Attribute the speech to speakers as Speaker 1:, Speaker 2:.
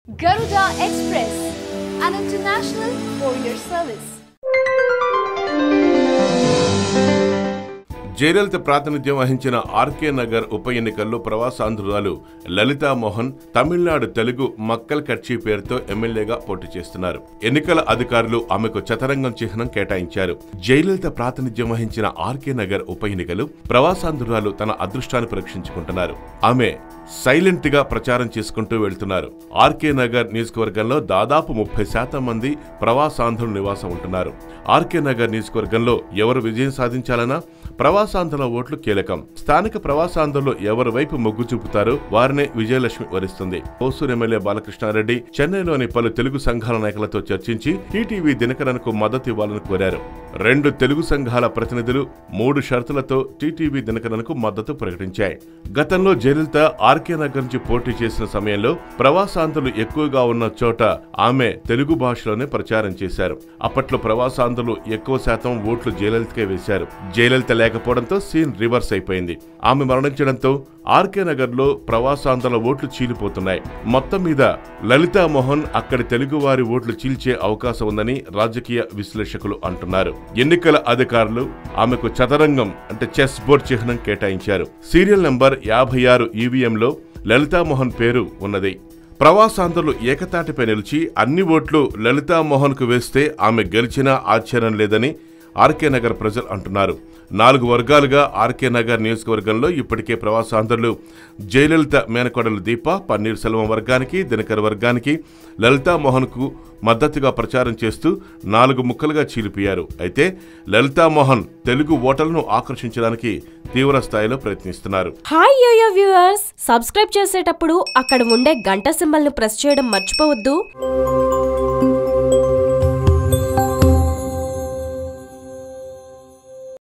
Speaker 1: Garuda Express, an international courier service.
Speaker 2: Jayalalithaa ప్రాతినిధ్యం వహించిన RK Nagar ఉప ఎన్నికల్లో ప్రవాసాంధ్రురాలు లలితా మోహన్ తమిళనాడు తెలుగు మక్కల్ కట్చి పేరుతో ఎమ్మెల్యేగా పోటీ చేస్తున్నారు. ఎన్నికల అధికారులు ఆమెకు చదరంగం చిహ్నం కేటాయించారు. జయలలిత ప్రాతినిధ్యం వహించిన ఆర్కే నగర్ ఉప ఎన్నికలు ప్రవాసాంధ్రురాలు తన అదృష్టాన్ని పరీక్షించుకుంటున్నారు. ఆమె సైలెంట్ గా ప్రచారం చేసుకుంటూ వెళ్తున్నారు. ఆర్కే నగర్ నియోజకవర్గంలో దాదాపు 30% మంది ప్రవాసాంధ్రులు నివాసం ఉంటున్నారు. ఆర్కే నగర్ నియోజకవర్గంలో ఎవరు విజయం సాధించాలన్నా ప్రవాసాంధ్రుల ఓట్లు కీలకం. స్థానిక ప్రవాసాంధ్రులు ఎవరి వైపు మొగ్గు చూపుతారో వారినే విజయలక్ష్మి వరిస్తుంది. హోసూరు ఎమ్మెల్యే బాలకృష్ణారెడ్డి చెన్నైలోని పలు తెలుగు సంఘాల నాయకులతో చర్చించి టీటీవీ దినకరన్కు మద్దతు ఇవ్వాలని కోరారు. 2 తెలుగు సంఘాల ప్రతినిధులు 3 షరతులతో టీటీవీ దినకరన్కు మద్దతు ప్రకటించాయి. గతంలో జయలలిత ఆర్కే నగర్ నుంచి పోటీ చేసిన సమయంలో ప్రవాసాంధ్రులు ఎక్కువగా ఉన్న చోట ఆమె తెలుగు భాషలోనే ప్రచారం చేశారు. అప్పట్లో ప్రవాసాంధ్రులు ఎక్కువ శాతం ఓట్లు జయలలితకే వేశారు. జయలలిత లేకపోవడంతో సీన్ రివర్స్ అయిపోయింది. ఆమె మరణించడంతో ఆర్కే నగర్ లో ప్రవాసాంధ్రుల ఓట్లు చీలిపోతున్నాయి. మొత్తం మీద లలితా మోహన్ అక్కడి తెలుగువారి ఓట్లు చీల్చే అవకాశం ఉందని రాజకీయ విశ్లేషకులు అంటున్నారు. ఎన్నికల అధికారులు ఆమెకు చదరంగం అంటే చెస్ బోర్డ్ చిహ్నం కేటాయించారు. సీరియల్ నంబర్ 56 ఈవీఎంలో లలితా మోహన్ పేరు ఉన్నది. ప్రవాసాంధ్రులు ఏకతాటిపై నిలిచి అన్ని ఓట్లు లలితా మోహన్ కు వేస్తే ఆమె గెలిచినా ఆశ్చర్యం లేదని ఆర్కే నగర్ ప్రజలు అంటున్నారు. 4 వర్గాలుగా ఆర్కే నగర్ నియోజకవర్గంలో ఇప్పటికే ప్రవాసాంధ్రులు జయలలిత మేనకోడలు దీప, పన్నీర్ సెల్వం వర్గానికి, దినకర్ వర్గానికి, లలితా మోహన్ కు మద్దతుగా ప్రచారం చేస్తూ 4 ముక్కలుగా చీలిపోయారు. అయితే లలితా మోహన్ తెలుగు ఓటర్లను ఆకర్షించడానికి తీవ్ర స్థాయిలో ప్రయత్నిస్తున్నారు.
Speaker 3: హాయ్ యోయో వ్యూవర్స్, సబ్స్క్రైబ్ చేసేటప్పుడు అక్కడ ఉండే గంట సింబల్ ను ప్రెస్ చేయడం మర్చిపోవద్దు.